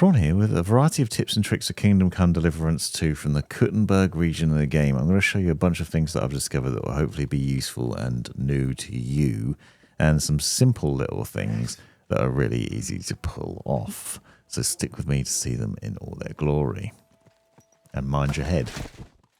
Prawn here with a variety of tips and tricks for Kingdom Come Deliverance 2 from the Kuttenberg region of the game. I'm going to show you a bunch of things that I've discovered that will hopefully be useful and new to you, and some simple little things that are really easy to pull off. So stick with me to see them in all their glory. And mind your head.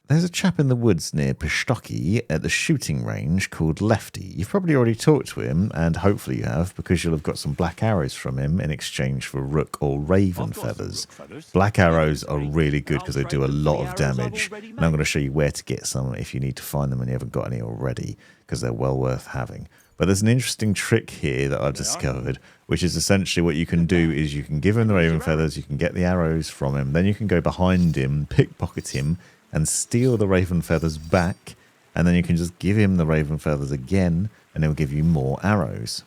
There's a chap in the woods near Pistocky at the shooting range called Lefty. You've probably already talked to him, and hopefully you have, because you'll have got some black arrows from him in exchange for rook or raven feathers. Black arrows are really good because they do a lot of damage, and I'm going to show you where to get some if you need to find them and you haven't got any already, because they're well worth having. But there's an interesting trick here that I've discovered, which is essentially what you can do is you can give him the raven feathers, you can get the arrows from him, then you can go behind him, pickpocket him, and steal the raven feathers back, and then you can just give him the raven feathers again, and he'll give you more arrows.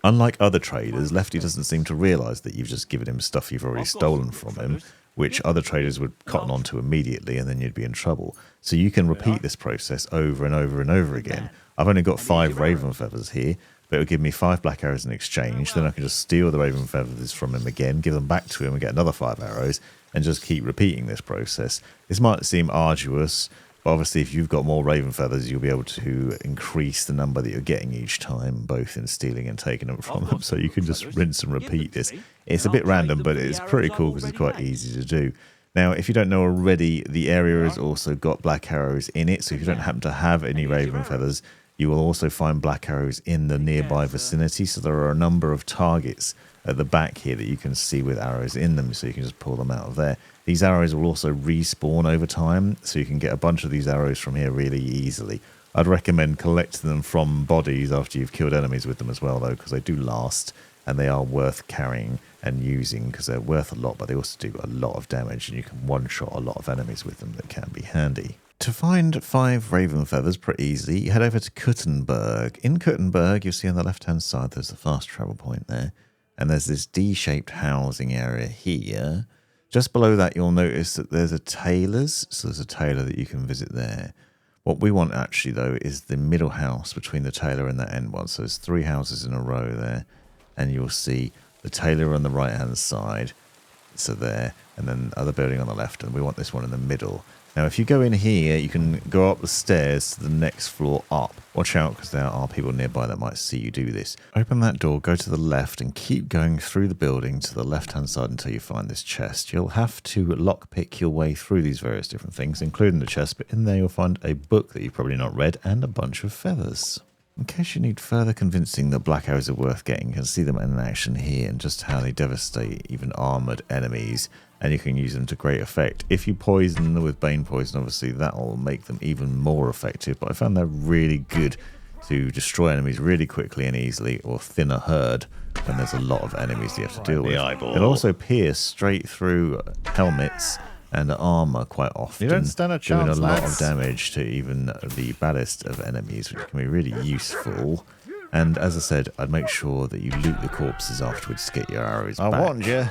Unlike other traders, Lefty doesn't seem to realise that you've just given him stuff you've already stolen from him, which other traders would cotton onto immediately, and then you'd be in trouble. So you can repeat this process over and over and over again. I've only got 5 raven feathers here, but it'll give me 5 black arrows in exchange. Then I can just steal the raven feathers from him again, give them back to him and get another 5 arrows, and just keep repeating this process. This might seem arduous, but obviously if you've got more raven feathers, you'll be able to increase the number that you're getting each time, both in stealing and taking them from them. So you can just rinse and repeat this. It's a bit random, but it's pretty cool because it's quite easy to do. Now, if you don't know already, the area has also got black arrows in it, so if you don't happen to have any raven feathers, you will also find black arrows in the nearby vicinity. So there are a number of targets at the back here that you can see with arrows in them, so you can just pull them out of there. These arrows will also respawn over time, so you can get a bunch of these arrows from here really easily. I'd recommend collecting them from bodies after you've killed enemies with them as well, though, because they do last, and they are worth carrying and using, because they're worth a lot, but they also do a lot of damage, and you can one-shot a lot of enemies with them that can be handy. To find 5 raven feathers pretty easily, head over to Kuttenberg. In Kuttenberg, you'll see on the left-hand side, there's the fast travel point there. And there's this D-shaped housing area here. Just below that, you'll notice that there's a tailor's. So there's a tailor that you can visit there. What we want actually, though, is the middle house between the tailor and that end one. So there's 3 houses in a row there. And you'll see the tailor on the right-hand side. So there. And then the other building on the left. And we want this one in the middle. Now, if you go in here, you can go up the stairs to the next floor up. Watch out, because there are people nearby that might see you do this. Open that door, go to the left, and keep going through the building to the left-hand side until you find this chest. You'll have to lockpick your way through these various different things, including the chest, but in there you'll find a book that you've probably not read and a bunch of feathers. In case you need further convincing that black arrows are worth getting, you can see them in action here and just how they devastate even armoured enemies, and you can use them to great effect. If you poison them with Bane Poison, obviously that will make them even more effective, but I found they're really good to destroy enemies really quickly and easily, or thin a herd when there's a lot of enemies you have to deal with. They'll also pierce straight through helmets and armour quite often, you don't stand a chance, doing a lot of damage to even the baddest of enemies, which can be really useful. And as I said, I'd make sure that you loot the corpses afterwards to get your arrows back. I warned you.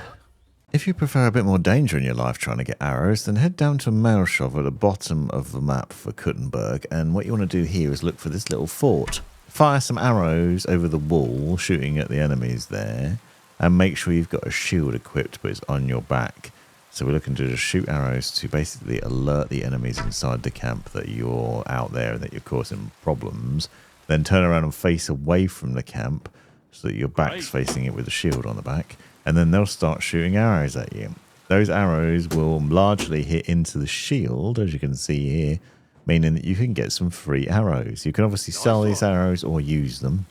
If you prefer a bit more danger in your life trying to get arrows, then head down to Maelshov at the bottom of the map for Kuttenberg, and what you want to do here is look for this little fort. Fire some arrows over the wall, shooting at the enemies there, and make sure you've got a shield equipped, but it's on your back. So we're looking to just shoot arrows to basically alert the enemies inside the camp that you're out there and that you're causing problems. Then turn around and face away from the camp so that your back's facing it with a shield on the back. And then they'll start shooting arrows at you. Those arrows will largely hit into the shield, as you can see here, meaning that you can get some free arrows. You can obviously sell these arrows or use them.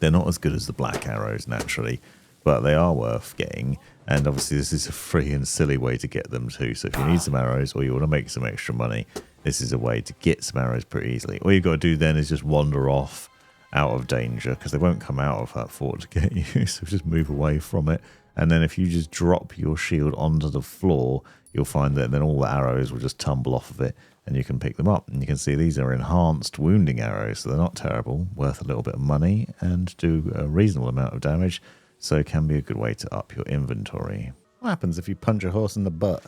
They're not as good as the black arrows, naturally, but they are worth getting. And obviously this is a free and silly way to get them too. So if you need some arrows or you want to make some extra money, this is a way to get some arrows pretty easily. All you've got to do then is just wander off out of danger, because they won't come out of that fort to get you. So just move away from it. And then if you just drop your shield onto the floor, you'll find that then all the arrows will just tumble off of it and you can pick them up. And you can see these are enhanced wounding arrows, so they're not terrible, worth a little bit of money and do a reasonable amount of damage. So it can be a good way to up your inventory. What happens if you punch a horse in the butt?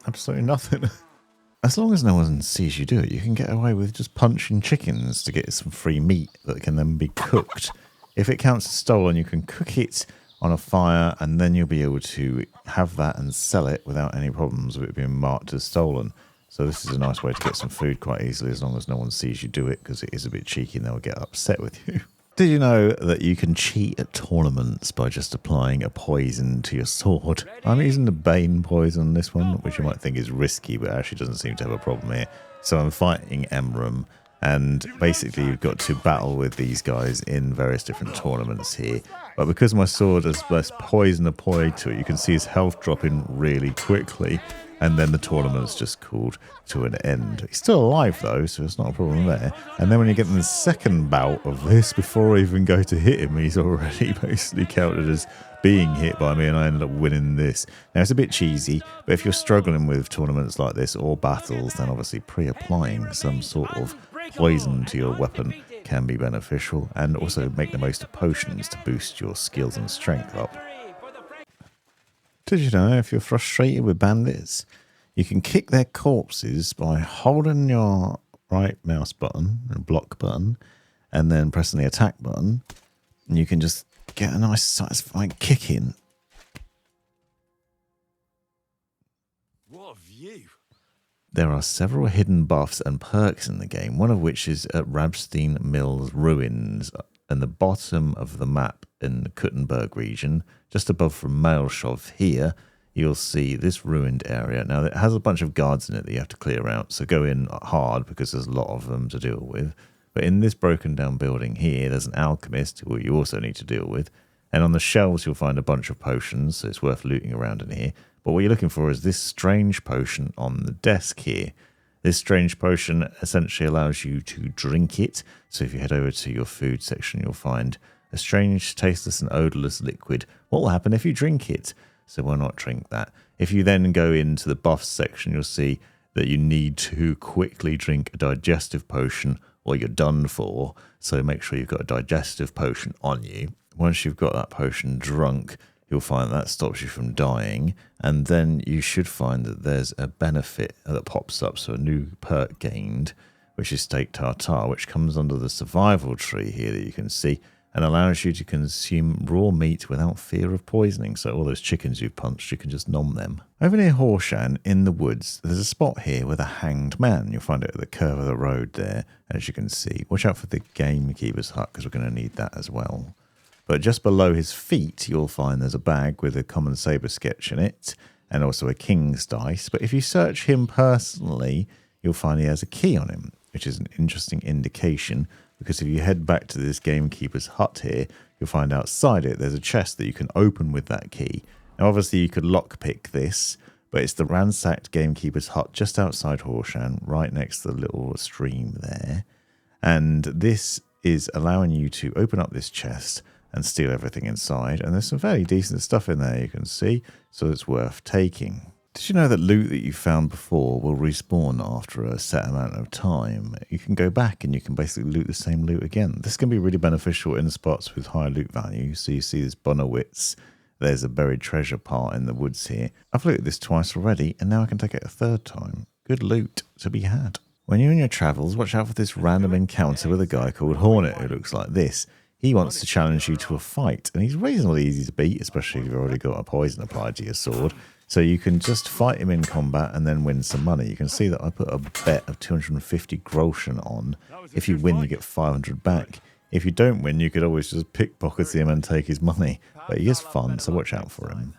Absolutely nothing. As long as no one sees you do it, you can get away with just punching chickens to get some free meat that can then be cooked If it counts as stolen, you can cook it on a fire, and then you'll be able to have that and sell it without any problems with it being marked as stolen. So this is a nice way to get some food quite easily, as long as no one sees you do it, because it is a bit cheeky and they'll get upset with you. Did you know that you can cheat at tournaments by just applying a poison to your sword? I'm using the Bane poison on this one, which you might think is risky, but actually doesn't seem to have a problem here. So I'm fighting Emram, and basically you've got to battle with these guys in various different tournaments here. But because my sword has less poison applied to it, you can see his health dropping really quickly. And then the tournament's just called to an end. He's still alive though, so it's not a problem there. And then when you get in the second bout of this, before I even go to hit him, he's already basically counted as being hit by me, and I ended up winning this. Now it's a bit cheesy, but if you're struggling with tournaments like this or battles, then obviously pre-applying some sort of poison to your weapon can be beneficial, and also make the most of potions to boost your skills and strength up. Did you know if you're frustrated with bandits, you can kick their corpses by holding your right mouse button and block button and then pressing the attack button, and you can just get a nice satisfying kick in. What a view! There are several hidden buffs and perks in the game, one of which is at Rabstein Mill's ruins in the bottom of the map in the Kuttenberg region, just above from Maelshov here. You'll see this ruined area. Now, it has a bunch of guards in it that you have to clear out, so go in hard because there's a lot of them to deal with. But in this broken down building here, there's an alchemist who you also need to deal with. And on the shelves, you'll find a bunch of potions, so it's worth looting around in here. But what you're looking for is this strange potion on the desk here. This strange potion essentially allows you to drink it. So if you head over to your food section, you'll find a strange, tasteless and odorless liquid. What will happen if you drink it? So why not drink that? If you then go into the buffs section, you'll see that you need to quickly drink a digestive potion or you're done for. So make sure you've got a digestive potion on you. Once you've got that potion drunk, you'll find that stops you from dying. And then you should find that there's a benefit that pops up. So a new perk gained, which is steak tartare, which comes under the survival tree here that you can see, and allows you to consume raw meat without fear of poisoning. So all those chickens you've punched, you can just nom them. Over near Horshan in the woods, there's a spot here with a hanged man. You'll find it at the curve of the road there, as you can see. Watch out for the gamekeeper's hut, because we're going to need that as well. But just below his feet, you'll find there's a bag with a common saber sketch in it, and also a king's dice. But if you search him personally, you'll find he has a key on him, which is an interesting indication, because if you head back to this gamekeeper's hut here, you'll find outside it there's a chest that you can open with that key. Now obviously you could lockpick this, but it's the ransacked gamekeeper's hut just outside Horshan, right next to the little stream there. And this is allowing you to open up this chest and steal everything inside. And there's some fairly decent stuff in there, you can see, so it's worth taking. Did you know that loot that you found before will respawn after a set amount of time? You can go back and you can basically loot the same loot again. This can be really beneficial in spots with high loot value. So you see this Bonowitz, there's a buried treasure part in the woods here. I've looted this twice already, and now I can take it a third time. Good loot to be had. When you're in your travels, watch out for this random encounter with a guy called Hornet who looks like this. He wants to challenge you to a fight, and he's reasonably easy to beat, especially if you've already got a poison applied to your sword. So you can just fight him in combat and then win some money. You can see that I put a bet of 250 groschen on. If you win, you get 500 back. If you don't win, you could always just pickpocket him and take his money. But he is fun, so watch out for him.